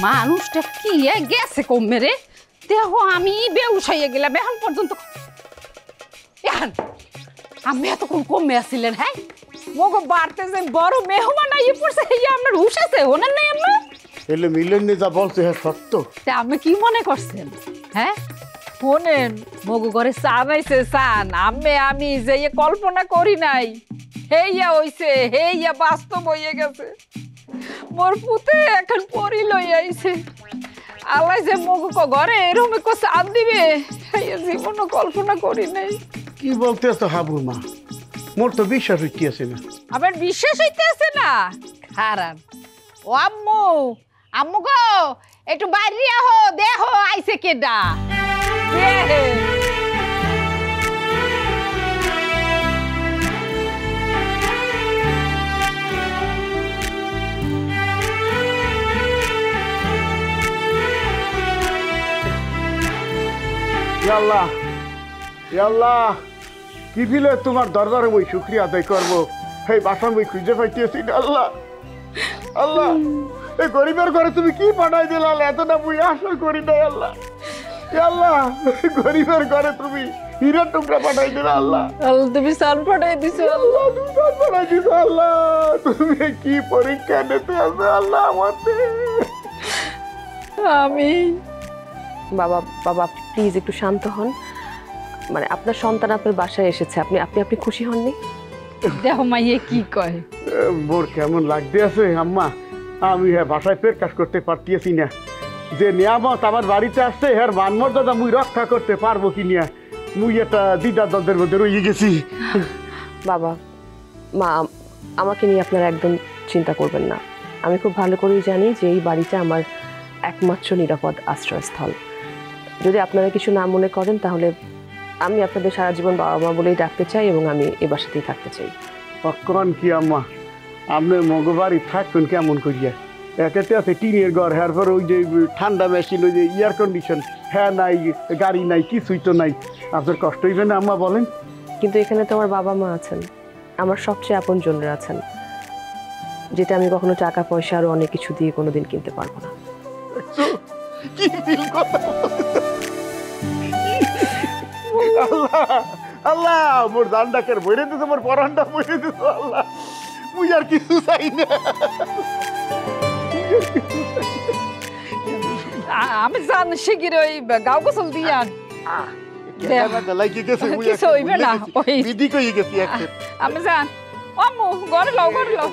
মানুষটা কি গেছে কমে রে, দেখো আমি বেউস হয়ে গেলাম এখন পর্যন্ত। এখন আমি এতক্ষণ কমে আসছিলেন, হ্যাঁ মগো বাড়তে যে বড় মেহমান আইয়ে পড়ছে, এই আপনার হুশ আছে ওনার নাই আপনার? এলে মিলেন যা বলছে হ্যাঁ সত্য। তা আপনি কি মনে করছেন? হ্যাঁ শোনেন, মগো ঘরে চান আইছে, চান আমি যে কল্পনা করি নাই হেইয়া হইছে, হেইয়া বাস্তব হইয়া গেছে। মোর পুতে এখন পরি লই আইছে, আল্লাহ যে মগো ঘরে এরকম চান দিবে হেইয়া জীবনও কল্পনা করি নাই। কি বলতে আছো হাবু মা, মোর তো বিশ্বাস হইতেছে না। আবার বিশ্বাস হইতেছে না? খারাপ। ও আম্মু, আম্মু গো একটু বাইরে আহো, দেখো আইছে কেডা। আল্লাহ আল্লাহ, কি দিলে তোমার দরবারে ওই শুক্রিয়া আদায় করবো। এই বাসন বই খুঁজে পাইতেছি না। আল্লাহ আল্লাহ, এই গরিবের ঘরে তুমি কি পাঠাই দিলে? এতটা বই আশা করি নাই। আল্লাহ আল্লাহ, গরিবের ঘরে তুমি হীরার টুকরা পাঠাই দিলে। আল্লাহ আল্লাহ তুমি সান পাঠাই দিছো। আল্লাহ তুমি সান পাঠাই দিছো। আল্লাহ তুমি কি পরীক্ষা নিতে আসবে আল্লাহ আমাদের। আমি বাবা বাবা প্লিজ একটু শান্ত হন। মানে আপনার সন্তান আপনার বাসায় এসেছে, আপনি আপনি আপনি খুশি হননি? দেখো মাইয়ে কি কয়। মোর কেমন লাগতে আছে আম্মা, আমি হ্যাঁ ভাষায় প্রকাশ করতে পারতেছি না। যে নিয়ামত আমার বাড়িতে আসছে হ্যাঁ মান মর্যাদা মুই রক্ষা করতে পারবো কি না, মুই একটা দ্বিধা দ্বন্দ্বের মধ্যে রয়ে গেছি। বাবা মা, আমাকে নিয়ে আপনারা একদম চিন্তা করবেন না। আমি খুব ভালো করেই জানি যে এই বাড়িটা আমার একমাত্র নিরাপদ আশ্রয়স্থল। যদি আপনারা কিছু না মনে করেন তাহলে আমি আপনাদের সারা জীবন বাবা মা বলেই ডাকতে চাই এবং আমি এ বাসাতেই থাকতে চাই। কখন কি আম্মা, আপনার মগবাড়ি থাকবেন কেমন করিয়া? একেতে আছে টিনের ঘর, হ্যার পর ওই যে ঠান্ডা মেশিন, ওই যে এয়ার কন্ডিশন, হ্যাঁ নাই, গাড়ি নাই, কিছুই তো নাই। আপনার কষ্ট হইবে না আম্মা বলেন? কিন্তু এখানে তো আমার বাবা মা আছেন, আমার সবচেয়ে আপন জনরা আছেন, যেটা আমি কখনো টাকা পয়সা আরো অনেক কিছু দিয়ে কোনোদিন কিনতে পারবো না। কি ফিল কথা আল্লাহ আল্লাহ, মোর জানটাকে বইরে দিত, মোর পরানটা বইরে দিত। আল্লাহ মুই আর কিছু চাই না। আমি জান শিগির ওই গাও গোসল দিয়ান বিধি কই গেছি। আমি জান আম্মু ঘরে লও, ঘরে লও।